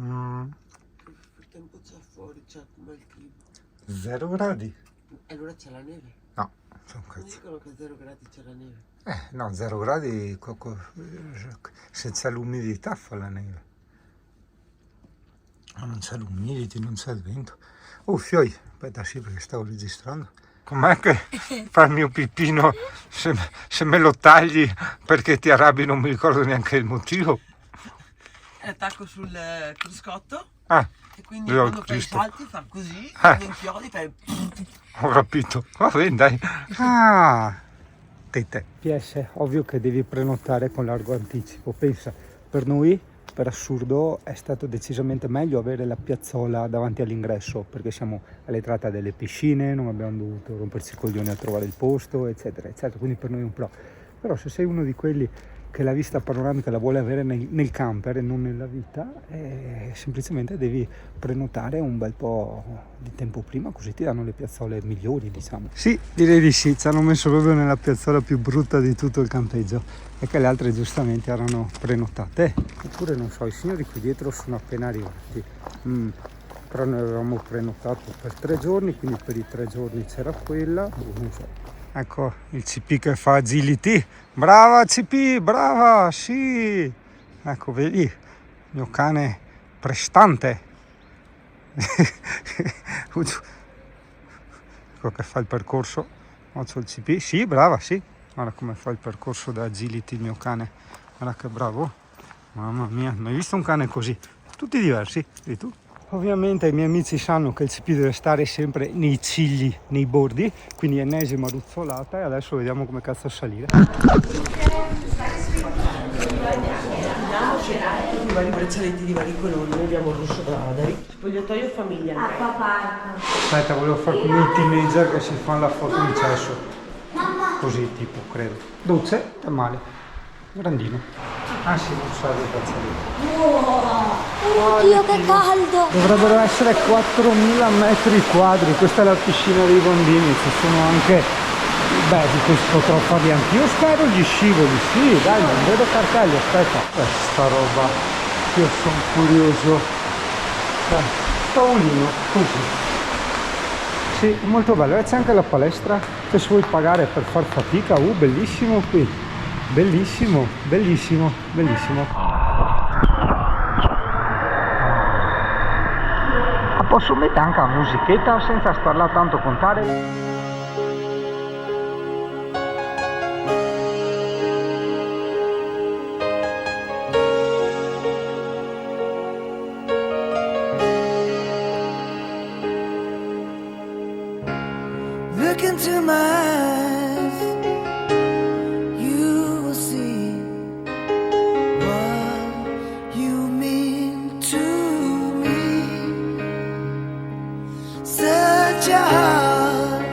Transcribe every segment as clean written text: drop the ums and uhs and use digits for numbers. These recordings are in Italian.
Mm, Che tempo c'è fuori? C'è come il clima? 0 gradi? E allora c'è la neve? No, c'è un Mi cazzo. dicono che a 0 gradi c'è la neve. No, 0 gradi senza l'umidità fa la neve. Ma non c'è l'umidity, non c'è il vento. Oh, fioi, aspetta, sì, perché stavo registrando. Com'è che fa il mio pipino se me lo tagli perché ti arrabbi, non mi ricordo neanche il motivo. Attacco sul cruscotto Ah, e quindi Dio quando fai i Cristo. salti fa così, Eh. quando inchiodi fai... Ho capito. Va bene, dai. Ah, tete. PS, ovvio che devi prenotare con largo anticipo. Pensa, per noi, per assurdo, è stato decisamente meglio avere la piazzola davanti all'ingresso, perché siamo all'entrata delle piscine, non abbiamo dovuto romperci i coglioni a trovare il posto, eccetera, eccetera. Quindi per noi è un pro. Però se sei uno di quelli che la vista panoramica la vuole avere nel camper e non nella vita, semplicemente devi prenotare un bel po' di tempo prima, così ti danno le piazzole migliori, diciamo. Sì, direi di sì, ci hanno messo proprio nella piazzola più brutta di tutto il campeggio e che le altre giustamente erano prenotate. Oppure non so, i signori qui dietro sono appena arrivati. Però noi avevamo prenotato per 3 giorni, quindi per i 3 giorni c'era quella, non so. Ecco il CP che fa agility. Brava CP, brava, sì. Ecco, vedi, il mio cane prestante. Ecco che fa il percorso. Faccio il CP, sì, brava, sì. Guarda come fa il percorso da agility il mio cane. Guarda che bravo. Mamma mia, mai visto un cane così? Tutti diversi, vedi tu? Ovviamente i miei amici sanno che il CP deve stare sempre nei cigli, nei bordi, quindi ennesima ruzzolata e adesso vediamo come cazzo salire. Andiamoci tutti i vari braccialetti di vari colori, noi abbiamo il rosso da Adari. Spogliatoio famiglia. Aspetta, volevo fare come i teenager che si fanno la foto in cesso. Così tipo, credo. Dolce e male. Grandino. Ah sì, non serve il braccialetto. Oddio che caldo! Dovrebbero essere 4.000 metri quadri, questa è la piscina dei bambini, ci sono anche, di questo potrò farli anch'io, spero gli scivoli, sì, dai, non vedo cartelli, aspetta. Sta roba, io sono curioso. Tavolino, così. Sì, molto bello, e c'è anche la palestra, se vuoi pagare per far fatica, bellissimo qui. Bellissimo, bellissimo, bellissimo. Posso mettere anche la musichetta senza starla tanto a contare? Look into my eyes, you will see what you mean to me. Such a heart,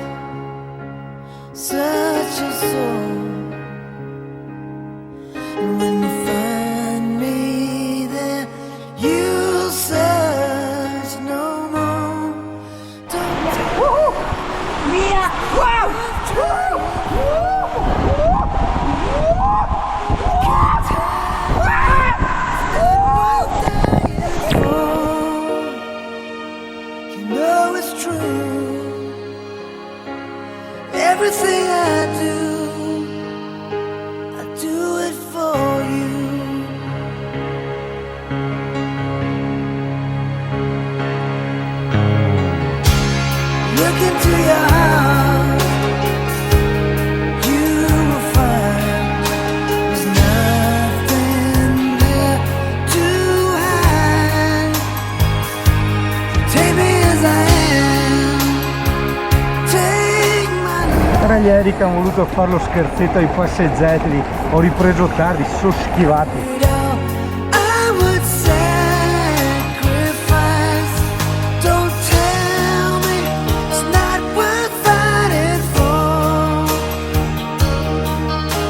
such a soul. And when you find me there, you'll search no more. Don't Via! you know it's true. Everything I do it for you. Look into your heart, you will find there's nothing there to hide. Take me as I am, take my Era ieri che hanno voluto fare lo scherzetto ai passeggiati, ho ripreso tardi, si sono schivati. all. I would sacrifice. Don't tell me it's not worth fighting for.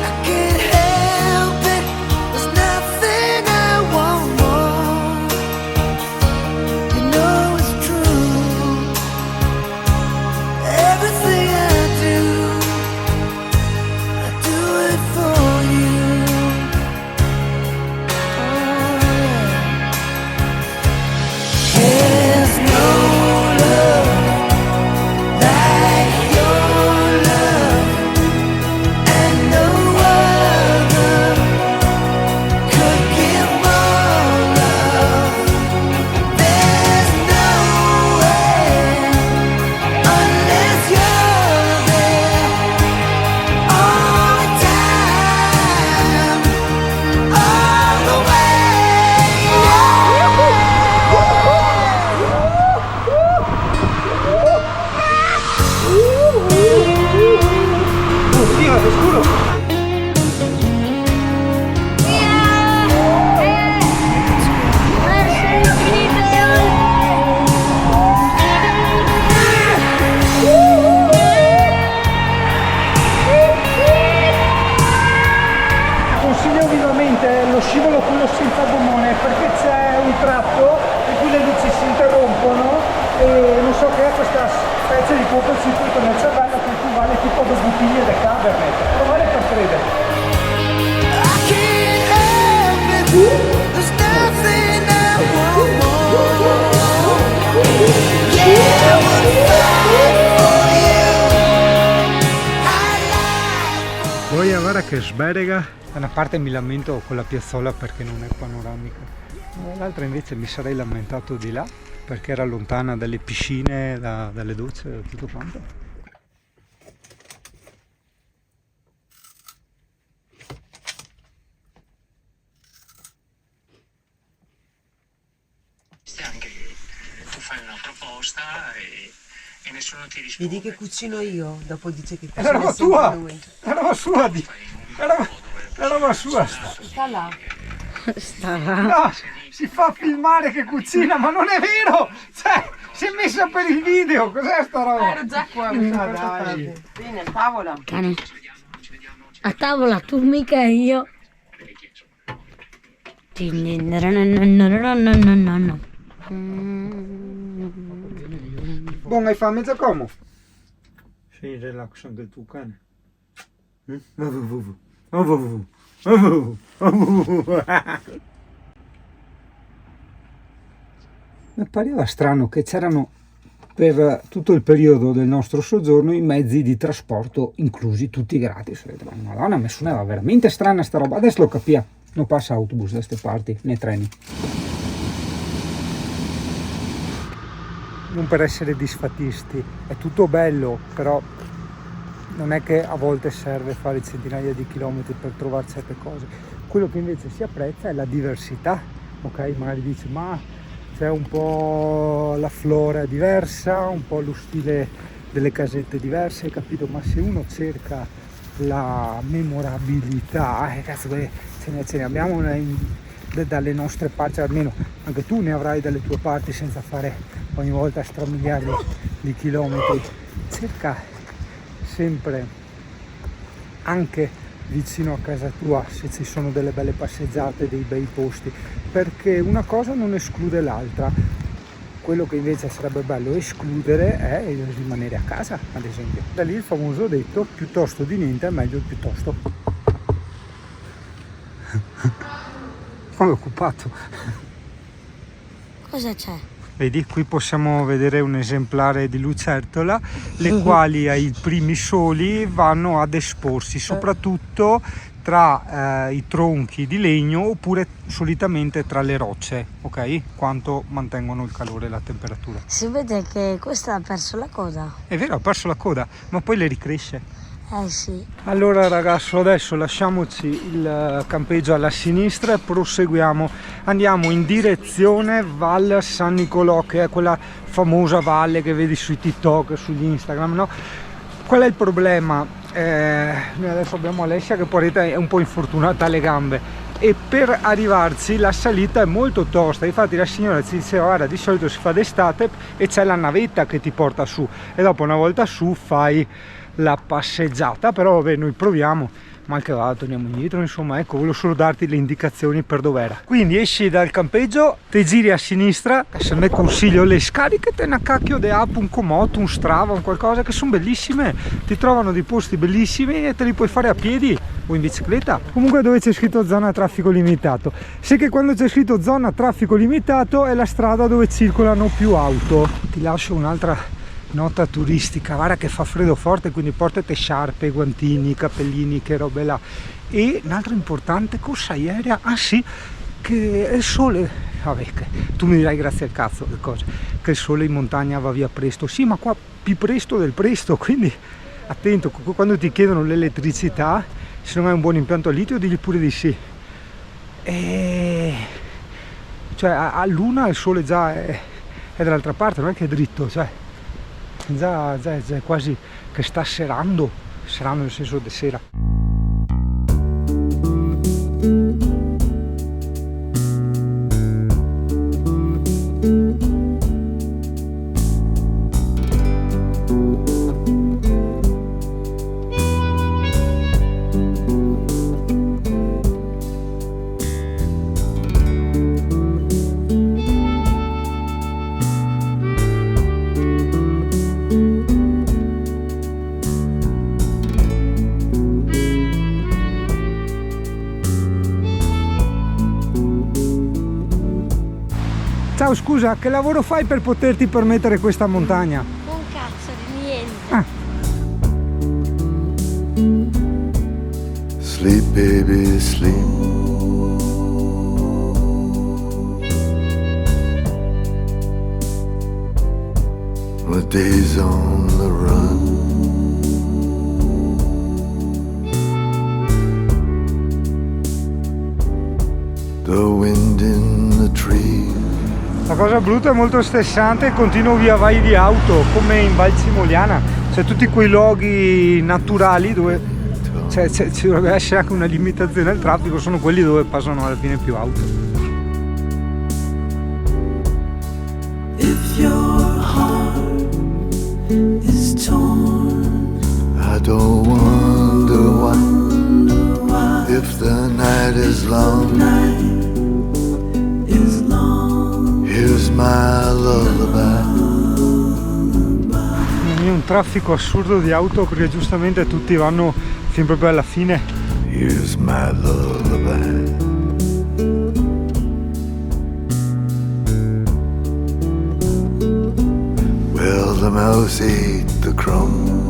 I can't help it. There's nothing I want more. You know it's true. Everything I do it for you. perfetto. Provare per credere. I can't help it. There's nothing I want more. Yeah, I would fight for you. I like. Poi guarda che sberega. Da una parte mi lamento con la piazzola perché non è panoramica, dall'altra invece mi sarei lamentato di là perché era lontana dalle piscine, dalle docce, da tutto quanto. Anche tu fai una proposta e nessuno ti risponde. Vedi che cucino io, dopo dice che È cucina roba sempre tua! lui. È roba sua! È roba sua! Sta là. No! Si fa filmare che cucina, ma non è vero! Cioè, si è messa per il video! Cos'è sta roba? Ero già qua, mi sono dai. tardi. Vieni a tavola. Cane. A tavola tu mica e io. Buon, hai fame Giacomo? Sì, relax anche il tuo cane. Mi pareva strano che c'erano per tutto il periodo del nostro soggiorno i mezzi di trasporto inclusi tutti gratis. Ho detto, ma Madonna, mi suonava veramente strana sta roba. Adesso lo capiamo, non passa autobus da queste parti, né treni. Non per essere disfattisti, è tutto bello, però non è che a volte serve fare centinaia di chilometri per trovare certe cose. Quello che invece si apprezza è la diversità, ok? Magari dici, ma c'è un po' la flora diversa, un po' lo stile delle casette diverse, capito? Ma se uno cerca la memorabilità, cazzo, ce ne abbiamo dalle nostre parti, almeno anche tu ne avrai dalle tue parti senza fare ogni volta stramigliardi di chilometri. Cerca sempre, anche vicino a casa tua, se ci sono delle belle passeggiate, dei bei posti, perché una cosa non esclude l'altra. Quello che invece sarebbe bello escludere è il rimanere a casa, ad esempio. Da lì il famoso detto, piuttosto di niente è meglio il piuttosto. Come è occupato. Cosa c'è? Vedi, qui possiamo vedere un esemplare di lucertola, le quali ai primi soli vanno ad esporsi, soprattutto tra i tronchi di legno oppure solitamente tra le rocce, ok? Quanto mantengono il calore e la temperatura. Si vede che questa ha perso la coda. È vero, ha perso la coda, ma poi le ricresce. Eh sì. Allora ragazzo, adesso lasciamoci il campeggio alla sinistra e proseguiamo, andiamo in direzione Val San Nicolò, che è quella famosa valle che vedi sui TikTok, sugli Instagram, no? Qual è il problema? Noi adesso abbiamo Alessia che poi è un po' infortunata alle gambe e per arrivarci la salita è molto tosta. Infatti la signora ci diceva, guarda, di solito si fa d'estate e c'è la navetta che ti porta su e dopo una volta su fai la passeggiata, però vabbè, noi proviamo, mal che vada torniamo indietro, insomma. Ecco, volevo solo darti le indicazioni per dov'era. Quindi esci dal campeggio, ti giri a sinistra, se me consiglio le scariche, te ne cacchio de app, un Komoot, un Strava, un qualcosa, che sono bellissime, ti trovano dei posti bellissimi e te li puoi fare a piedi o in bicicletta. Comunque dove c'è scritto zona traffico limitato, sai che quando c'è scritto zona traffico limitato è la strada dove circolano più auto. Ti lascio un'altra nota turistica, guarda che fa freddo forte, quindi portate sciarpe, guantini, cappellini, che robe là. E un altro importante, corsa aerea, ah sì, che il sole, vabbè, che tu mi dirai grazie al cazzo, che cosa, che il sole in montagna va via presto, sì, ma qua più presto del presto, quindi attento, quando ti chiedono l'elettricità, se non hai un buon impianto a litio, digli pure di sì. Cioè a luna il sole già è dall'altra parte, non è che è dritto, cioè già è quasi che sta serando nel senso di sera. Ciao, scusa, che lavoro fai per poterti permettere questa montagna? Un cazzo di niente. Sleep, baby, sleep. With days on the run. The wind in the trees. La cosa brutta è molto stressante, il continuo via vai di auto, come in Val Cimoliana, c'è tutti quei luoghi naturali dove ci dovrebbe essere anche una limitazione al traffico, sono quelli dove passano alla fine più auto. If your heart is torn, I don't wonder why. If the night is long, here's my lullaby. È un traffico assurdo di auto perché giustamente tutti vanno fin proprio alla fine. Here's my lullaby. Well, the mouse ate the crumb.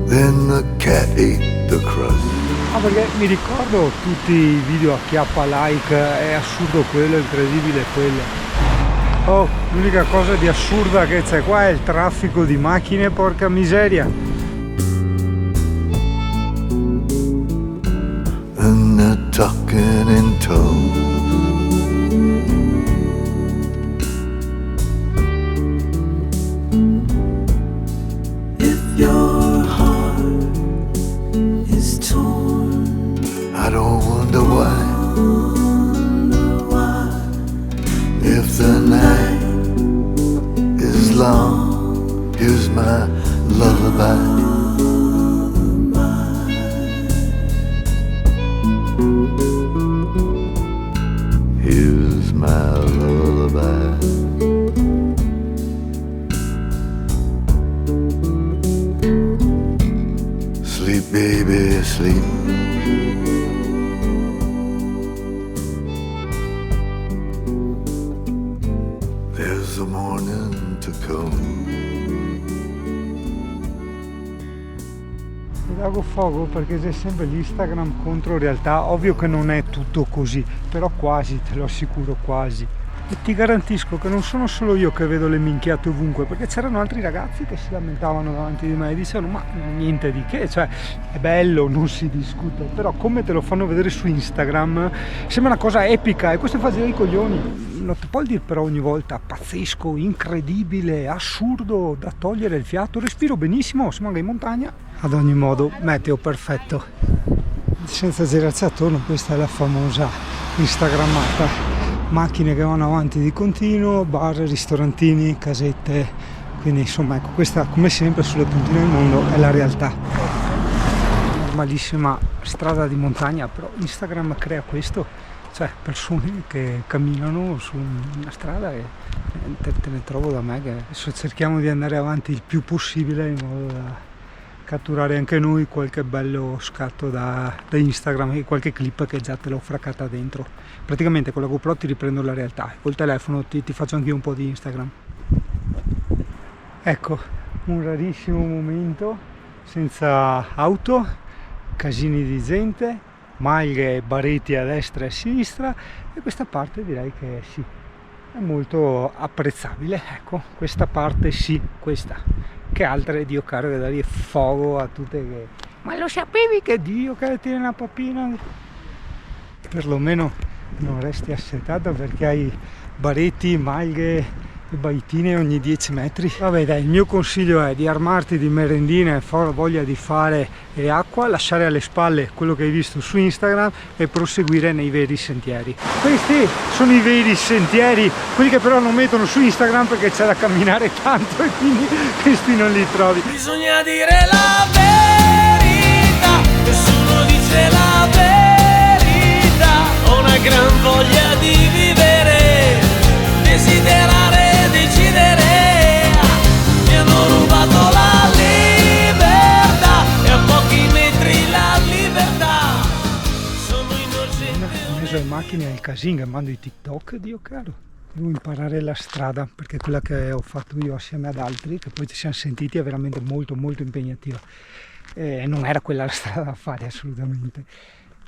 Then the cat ate the crust. Ah, perché mi ricordo tutti i video a chiappa like, è assurdo quello, è incredibile quello. Oh, l'unica cosa di assurda che c'è qua è il traffico di macchine, porca miseria. And they're talking in tones. If your heart is torn, I don't wonder why. If the night is long, here's my lullaby. Here's my lullaby. Sleep, baby, sleep. There's a morning to come. Mi dago fuoco perché c'è sempre l'Instagram contro realtà, ovvio che non è tutto così, però quasi, te lo assicuro, quasi. E ti garantisco che non sono solo io che vedo le minchiate ovunque, perché c'erano altri ragazzi che si lamentavano davanti di me e dicevano ma niente di che, cioè è bello, non si discute, però come te lo fanno vedere su Instagram sembra una cosa epica e questo fa girare i coglioni. Non ti puoi dire però ogni volta pazzesco, incredibile, assurdo, da togliere il fiato, respiro benissimo, siamo in montagna. Ad ogni modo, meteo perfetto, senza girarsi attorno, questa è la famosa instagrammata. Macchine che vanno avanti di continuo, bar, ristorantini, casette, quindi insomma ecco, questa come sempre sulle puntine del mondo è la realtà. Normalissima strada di montagna, però Instagram crea questo, cioè persone che camminano su una strada e te ne trovo da me che adesso cerchiamo di andare avanti il più possibile in modo da catturare anche noi qualche bello scatto da Instagram e qualche clip che già te l'ho fraccata dentro. Praticamente con la GoPro ti riprendo la realtà, col telefono ti faccio anche un po' di Instagram. Ecco, un rarissimo momento senza auto, casini di gente, maglie e bareti a destra e a sinistra e questa parte direi che sì, è molto apprezzabile. Ecco, questa parte sì, questa. Che altre, Dio caro, che dare fuoco a tutte che... Ma lo sapevi che Dio che tiene una papina? Perlomeno non resti assetato perché hai bareti, maglie e baitine ogni 10 metri. Vabbè dai, il mio consiglio è di armarti di merendine, voglia di fare e acqua, lasciare alle spalle quello che hai visto su Instagram e proseguire nei veri sentieri. Questi sono i veri sentieri, quelli che però non mettono su Instagram perché c'è da camminare tanto e quindi questi non li trovi. Bisogna dire la verità, nessuno dice la verità. Ho una gran voglia di vivere, desiderare, decidere. Mi hanno rubato la libertà e a pochi metri la libertà. uso le macchine è il casino che mando i TikTok, Dio caro. Devo imparare la strada, perché quella che ho fatto io assieme ad altri, che poi ci siamo sentiti, è veramente molto molto impegnativa. Non era quella la strada da fare assolutamente.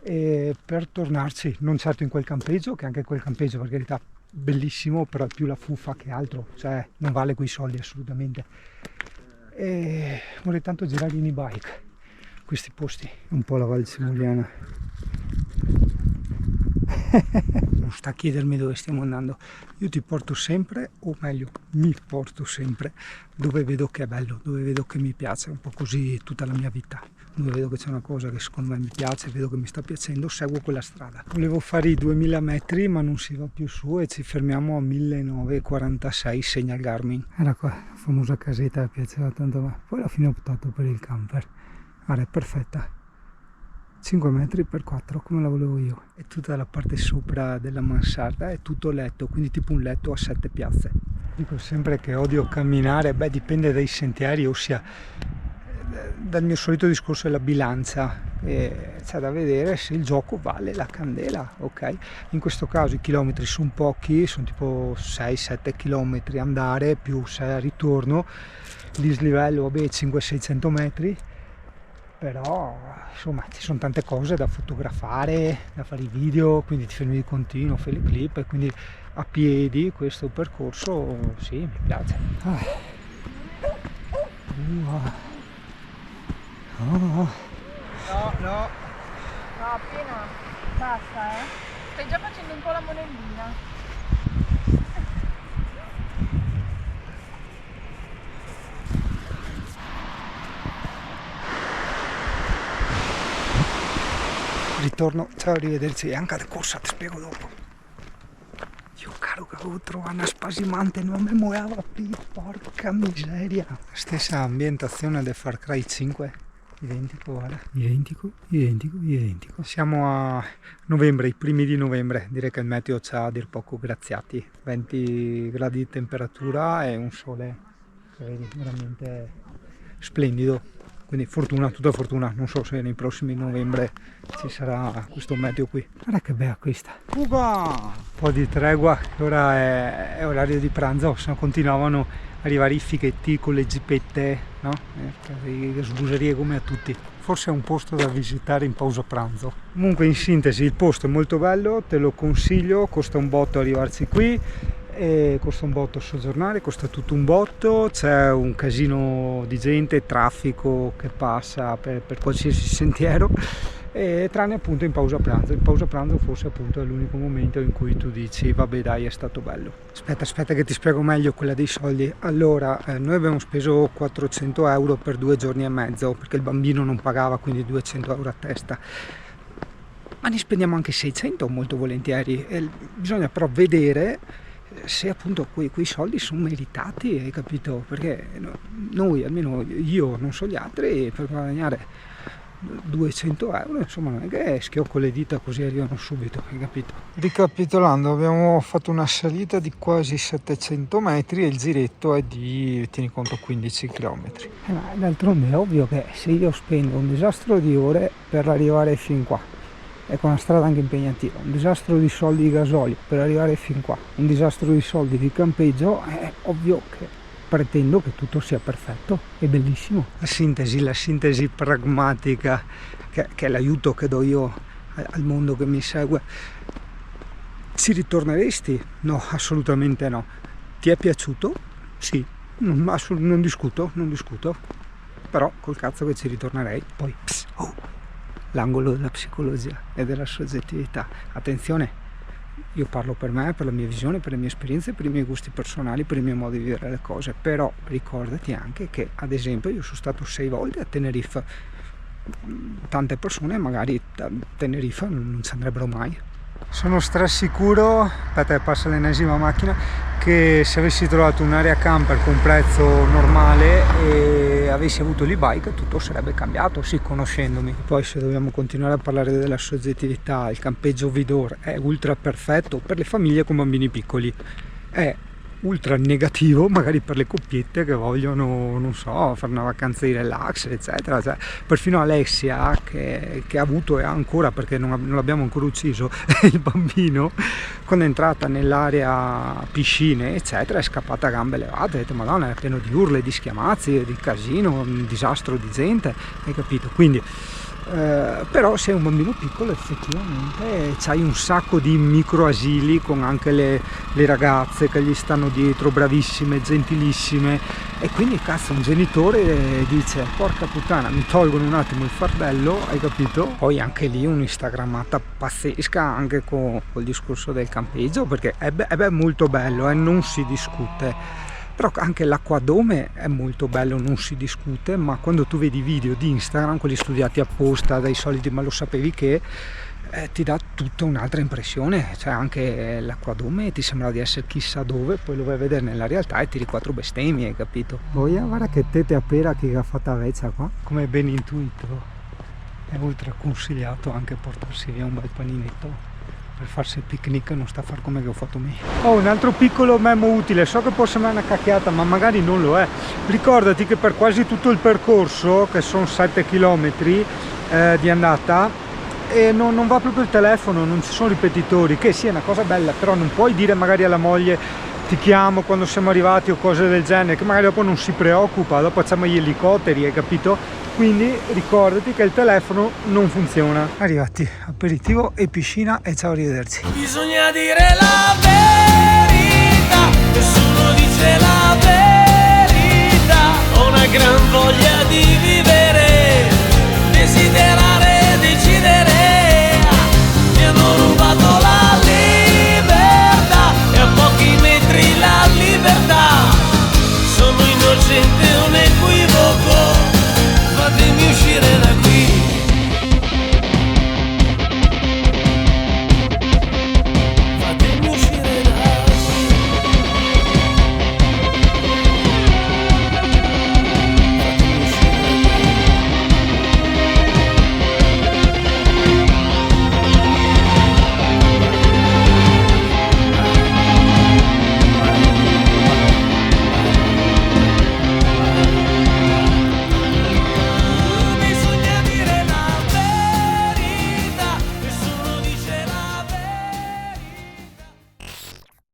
Per tornarci, non certo in quel campeggio, che anche quel campeggio per carità bellissimo, però è più la fuffa che altro, cioè non vale quei soldi assolutamente. Vorrei tanto girare in e-bike questi posti, un po' la Val Simuliana. Non sta a chiedermi dove stiamo andando, io ti porto sempre, o meglio mi porto sempre dove vedo che è bello, dove vedo che mi piace, un po' così tutta la mia vita, dove vedo che c'è una cosa che secondo me mi piace, vedo che mi sta piacendo, seguo quella strada. Volevo fare i 2000 metri ma non si va più su e ci fermiamo a 1946, segna il Garmin. Era qua la famosa casetta che piaceva tanto a me, poi alla fine ho optato per il camper. Guarda, è perfetta, 5 metri per 4 come la volevo io, e tutta la parte sopra della mansarda è tutto letto, quindi tipo un letto a 7 piazze. Dico sempre che odio camminare, dipende dai sentieri, ossia dal mio solito discorso della bilancia, c'è da vedere se il gioco vale la candela, ok? In questo caso i chilometri sono pochi, sono tipo 6-7 chilometri andare più 6 al ritorno, dislivello 500-600 metri, però insomma ci sono tante cose da fotografare, da fare i video, quindi ti fermi di continuo, fai le clip, e quindi a piedi questo percorso sì, mi piace. No, appena basta, stai già facendo un po' la monellina. Ritorno, ciao, arrivederci, e anche la corsa ti spiego dopo. Io caro che avevo trovato una spasimante, non mi muoveva più, porca miseria. Stessa ambientazione del Far Cry 5, identico, guarda, identico. Siamo a novembre, i primi di novembre, direi che il meteo ci ha a dir poco graziati, 20 gradi di temperatura e un sole, vedi, veramente splendido. Quindi fortuna, tutta fortuna, non so se nei prossimi novembre ci sarà questo meteo qui. Guarda che bella questa. Uga! Un po' di tregua, che ora è orario di pranzo, se no continuavano ad arrivare i fighetti con le zippette, no? Le sbuserie come a tutti. Forse è un posto da visitare in pausa pranzo. Comunque in sintesi il posto è molto bello, te lo consiglio, costa un botto arrivarci qui. E costa un botto soggiornare, costa tutto un botto, c'è un casino di gente, traffico che passa per qualsiasi sentiero, e tranne appunto in pausa pranzo forse appunto è l'unico momento in cui tu dici vabbè dai, è stato bello. Aspetta che ti spiego meglio quella dei soldi. Allora noi abbiamo speso 400 euro per 2 giorni e mezzo perché il bambino non pagava, quindi 200 euro a testa, ma ne spendiamo anche 600 molto volentieri, e bisogna però vedere se appunto quei soldi sono meritati, hai capito? Perché noi, almeno io, non so gli altri, per guadagnare 200 euro insomma non è che schiocco le dita così arrivano subito, hai capito? Ricapitolando, abbiamo fatto una salita di quasi 700 metri e il giretto è di, tieni conto, 15 km. Ma d'altronde è ovvio che se io spendo un disastro di ore per arrivare fin qua, è con una strada anche impegnativa, un disastro di soldi di gasolio per arrivare fin qua, un disastro di soldi di campeggio, è ovvio che pretendo che tutto sia perfetto e bellissimo. La sintesi pragmatica, che è l'aiuto che do io al mondo che mi segue. Ci ritorneresti? No, assolutamente no. Ti è piaciuto? Sì, non discuto, però col cazzo che ci ritornerei. Poi, l'angolo della psicologia e della soggettività. Attenzione, io parlo per me, per la mia visione, per le mie esperienze, per i miei gusti personali, per i miei modi di vedere le cose, però ricordati anche che ad esempio io sono stato 6 volte a Tenerife, tante persone magari a Tenerife non ci andrebbero mai. Sono strasicuro, aspetta che passa l'ennesima macchina, che se avessi trovato un'area camper con prezzo normale e avessi avuto l'e-bike tutto sarebbe cambiato, sì, conoscendomi. Poi se dobbiamo continuare a parlare della soggettività, il campeggio Vidor è ultra perfetto per le famiglie con bambini piccoli, è ultra negativo magari per le coppiette che vogliono, non so, fare una vacanza di relax eccetera. Cioè, perfino Alessia che ha avuto e ha ancora, perché non l'abbiamo ancora ucciso, il bambino, quando è entrata nell'area piscine eccetera è scappata a gambe levate, ha detto madonna, è pieno di urle, di schiamazzi, di casino, un disastro di gente, hai capito? Quindi però se è un bambino piccolo effettivamente c'hai un sacco di microasili con anche le ragazze che gli stanno dietro, bravissime, gentilissime, e quindi cazzo un genitore dice porca puttana, mi tolgono un attimo il fardello, hai capito? Poi anche lì un'instagrammata pazzesca anche col discorso del campeggio, perché è molto bello, non si discute. Però anche l'acquadome è molto bello, non si discute, ma quando tu vedi video di Instagram, quelli studiati apposta dai soliti ma lo sapevi che, ti dà tutta un'altra impressione, cioè anche l'acquadome ti sembra di essere chissà dove, poi lo vai a vedere nella realtà e tiri 4 bestemmie, hai capito? Poi guarda che tete a pera che ha fatta vecchia qua, come ben intuito, è ultra consigliato anche portarsi via un bel paninetto per farsi il picnic, non sta a far come che ho fatto me. Un altro piccolo memo utile, so che può sembrare una cacchiata ma magari non lo è. Ricordati che per quasi tutto il percorso, che sono 7 km di andata, non va proprio il telefono, non ci sono ripetitori, che sì è una cosa bella, però non puoi dire magari alla moglie ti chiamo quando siamo arrivati o cose del genere, che magari dopo non si preoccupa, dopo facciamo gli elicotteri, hai capito? Quindi ricordati che il telefono non funziona. Arrivati, aperitivo e piscina e ciao, arrivederci. Bisogna dire la verità, nessuno dice la verità. Ho una gran voglia di vivere.